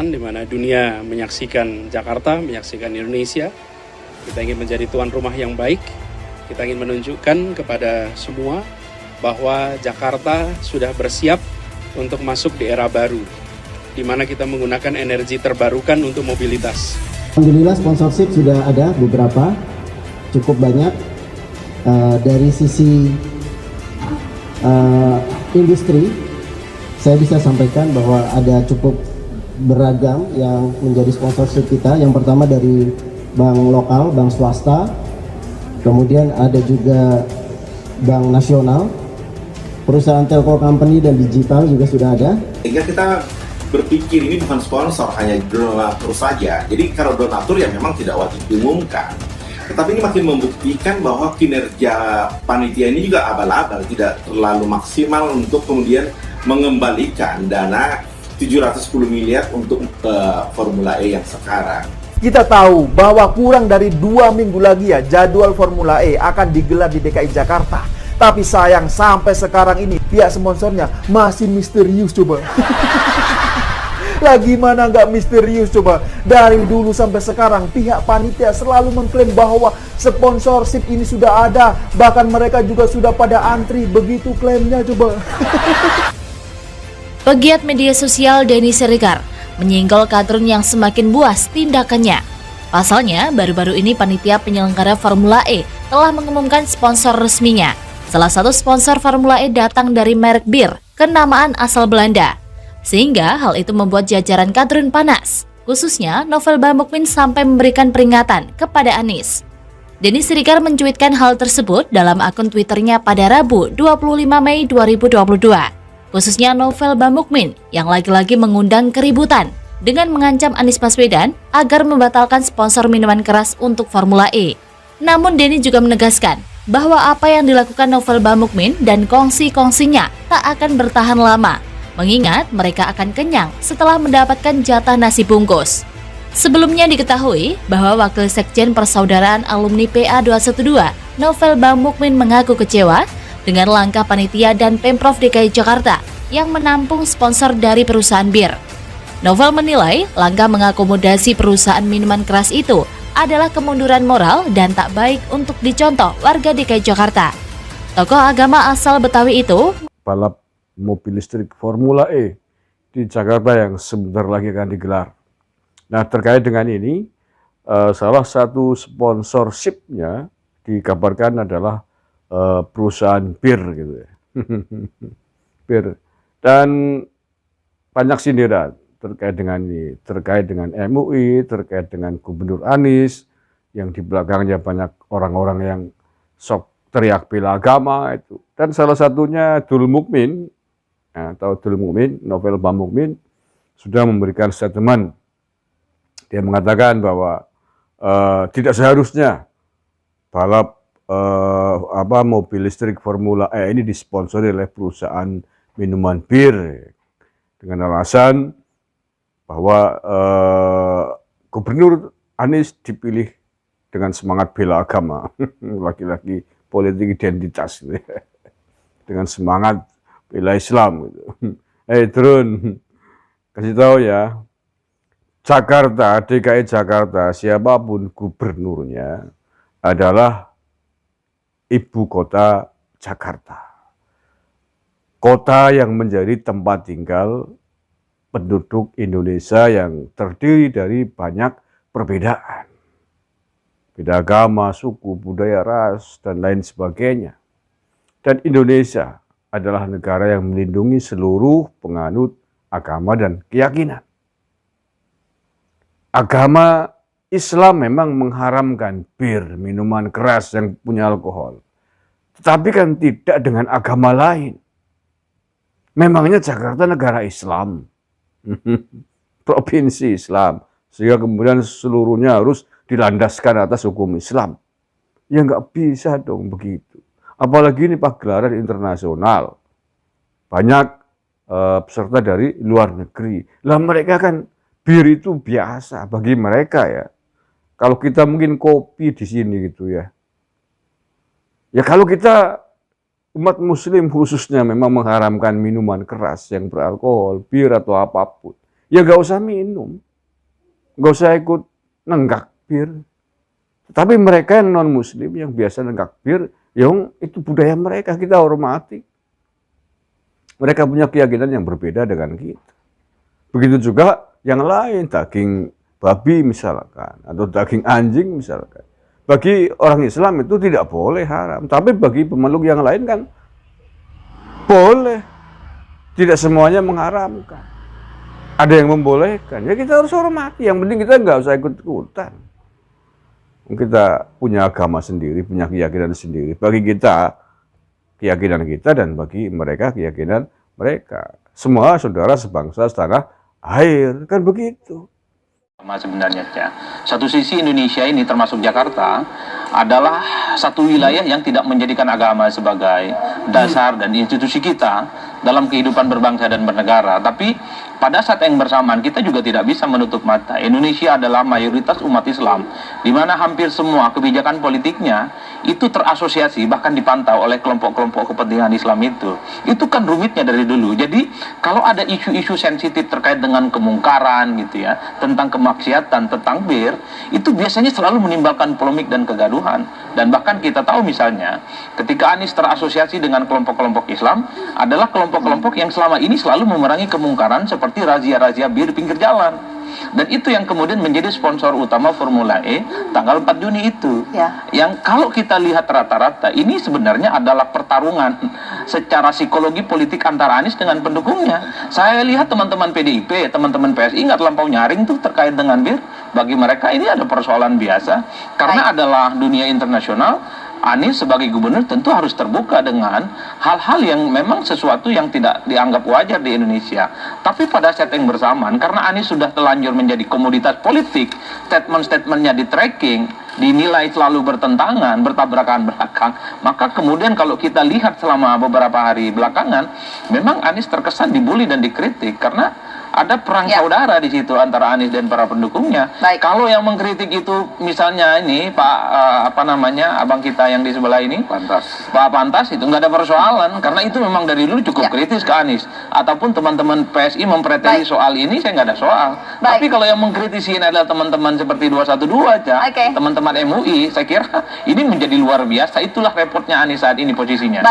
kesempatan di mana dunia menyaksikan Jakarta, menyaksikan Indonesia. Kita ingin menjadi tuan rumah yang baik. Kita ingin menunjukkan kepada semua bahwa Jakarta sudah bersiap untuk masuk di era baru, di mana kita menggunakan energi terbarukan untuk mobilitas. Alhamdulillah sponsorship sudah ada beberapa, cukup banyak. Dari sisi industri, saya bisa sampaikan bahwa ada cukup beragam yang menjadi sponsorship kita. Yang pertama dari bank lokal, bank swasta, kemudian ada juga bank nasional, perusahaan telco company dan digital juga sudah ada. Sehingga kita berpikir ini bukan sponsor, hanya donatur saja. Jadi kalau donatur ya memang tidak wajib diumumkan. Tetapi ini makin membuktikan bahwa kinerja panitia ini juga abal-abal, tidak terlalu maksimal untuk kemudian mengembalikan dana 710 miliar untuk Formula E yang sekarang. Kita tahu bahwa kurang dari 2 minggu lagi ya jadwal Formula E akan digelar di DKI Jakarta. Tapi sayang sampai sekarang ini pihak sponsornya masih misterius coba. Lah gimana nggak misterius coba? Dari dulu sampai sekarang pihak panitia selalu mengklaim bahwa sponsorship ini sudah ada. Bahkan mereka juga sudah pada antri, begitu klaimnya coba. Pegiat media sosial Denny Siregar menyinggol kadrun yang semakin buas tindakannya. Pasalnya, baru-baru ini panitia penyelenggara Formula E telah mengumumkan sponsor resminya. Salah satu sponsor Formula E datang dari merek bir, kenamaan asal Belanda. Sehingga hal itu membuat jajaran kadrun panas. Khususnya, Novel Bamukmin sampai memberikan peringatan kepada Anies. Denny Siregar mencuitkan hal tersebut dalam akun Twitternya pada Rabu 25 Mei 2022. Khususnya Novel Bamukmin yang lagi-lagi mengundang keributan dengan mengancam Anies Baswedan agar membatalkan sponsor minuman keras untuk Formula E. Namun Denny juga menegaskan bahwa apa yang dilakukan Novel Bamukmin dan kongsi-kongsinya tak akan bertahan lama, mengingat mereka akan kenyang setelah mendapatkan jatah nasi bungkus. Sebelumnya diketahui bahwa Wakil Sekjen Persaudaraan Alumni PA 212, Novel Bamukmin mengaku kecewa dengan langkah panitia dan Pemprov DKI Jakarta yang menampung sponsor dari perusahaan bir. Novel menilai langkah mengakomodasi perusahaan minuman keras itu adalah kemunduran moral dan tak baik untuk dicontoh warga DKI Jakarta. Tokoh agama asal Betawi itu balap mobil listrik Formula E di Jakarta yang sebentar lagi akan digelar. Nah, terkait dengan ini, salah satu sponsorshipnya dikabarkan adalah perusahaan bir gitu ya. Bir. Dan banyak sindiran terkait dengan ini, terkait dengan MUI, terkait dengan Gubernur Anies, yang di belakangnya banyak orang-orang yang sok teriak bela agama itu. Dan salah satunya Dul Mukmin, atau Dul Mukmin, Novel Bamukmin, sudah memberikan statement. Dia mengatakan bahwa tidak seharusnya balap mobil listrik Formula E ini disponsori oleh perusahaan minuman bir dengan alasan bahwa Gubernur Anies dipilih dengan semangat bela agama, laki-laki politik identitas gitu ya. Dengan semangat bela Islam gitu. Drone, kasih tahu ya, Jakarta, DKI Jakarta, siapapun gubernurnya adalah ibu kota Jakarta. Kota yang menjadi tempat tinggal penduduk Indonesia yang terdiri dari banyak perbedaan. Beda agama, suku, budaya, ras, dan lain sebagainya. Dan Indonesia adalah negara yang melindungi seluruh penganut agama dan keyakinan. Agama Islam memang mengharamkan bir, minuman keras yang punya alkohol. Tetapi kan tidak dengan agama lain. Memangnya Jakarta negara Islam. Provinsi Islam. Sehingga kemudian seluruhnya harus dilandaskan atas hukum Islam. Ya nggak bisa dong begitu. Apalagi ini pagelaran internasional. Banyak peserta dari luar negeri. Lah mereka kan bir itu biasa bagi mereka ya. Kalau kita mungkin kopi di sini gitu ya. Ya kalau kita umat muslim khususnya memang mengharamkan minuman keras yang beralkohol, bir atau apapun. ya nggak usah minum, nggak usah ikut nenggak bir. Tapi mereka yang non-muslim, yang biasa nenggak bir, yang itu budaya mereka, kita hormati. Mereka punya keyakinan yang berbeda dengan kita. Begitu juga yang lain, daging babi misalkan, atau daging anjing misalkan. Bagi orang Islam itu tidak boleh, haram. Tapi bagi pemeluk yang lain kan boleh. Tidak semuanya mengharamkan. Ada yang membolehkan. Ya kita harus hormati. Yang penting kita nggak usah ikut-ikutan. Kita punya agama sendiri, punya keyakinan sendiri. Bagi kita, keyakinan kita, dan bagi mereka, keyakinan mereka. Semua saudara sebangsa, setanah air. Kan begitu. Sebenarnya, satu sisi Indonesia ini termasuk Jakarta adalah satu wilayah yang tidak menjadikan agama sebagai dasar dan institusi kita dalam kehidupan berbangsa dan bernegara. Tapi pada saat yang bersamaan kita juga tidak bisa menutup mata. Indonesia adalah mayoritas umat Islam, di mana hampir semua kebijakan politiknya itu terasosiasi, bahkan dipantau oleh kelompok-kelompok kepentingan Islam itu. Itu kan rumitnya dari dulu. Jadi kalau ada isu-isu sensitif terkait dengan kemungkaran gitu ya, tentang kemaksiatan, tentang bir, itu biasanya selalu menimbulkan polemik dan kegaduhan. Dan bahkan kita tahu misalnya ketika Anies terasosiasi dengan kelompok-kelompok Islam adalah kelompok-kelompok yang selama ini selalu memerangi kemungkaran seperti razia-razia bir di pinggir jalan. Dan itu yang kemudian menjadi sponsor utama Formula E tanggal 4 Juni itu. Ya. Yang kalau kita lihat rata-rata ini sebenarnya adalah pertarungan secara psikologi politik antara Anies dengan pendukungnya. Saya lihat teman-teman PDIP, teman-teman PSI nggak terlampau nyaring tuh terkait dengan bir. Bagi mereka ini ada persoalan biasa. Karena adalah dunia internasional, Anies sebagai gubernur tentu harus terbuka dengan hal-hal yang memang sesuatu yang tidak dianggap wajar di Indonesia. Tapi pada saat yang bersamaan, karena Anies sudah telanjur menjadi komoditas politik, statement-statementnya di tracking, dinilai selalu bertentangan, bertabrakan belakang, maka kemudian kalau kita lihat selama beberapa hari belakangan, memang Anies terkesan dibully dan dikritik karena ada perang saudara di situ antara Anies dan para pendukungnya. Kalau yang mengkritik itu misalnya ini Pak abang kita yang di sebelah ini, Pak Pantas, itu nggak ada persoalan karena itu memang dari dulu cukup kritis ke Anies. Ataupun teman-teman PSI mempreteli soal ini, saya nggak ada soal. Tapi kalau yang mengkritisi ini adalah teman-teman seperti 212 aja, teman-teman MUI, saya kira ini menjadi luar biasa. Itulah repotnya Anies saat ini posisinya.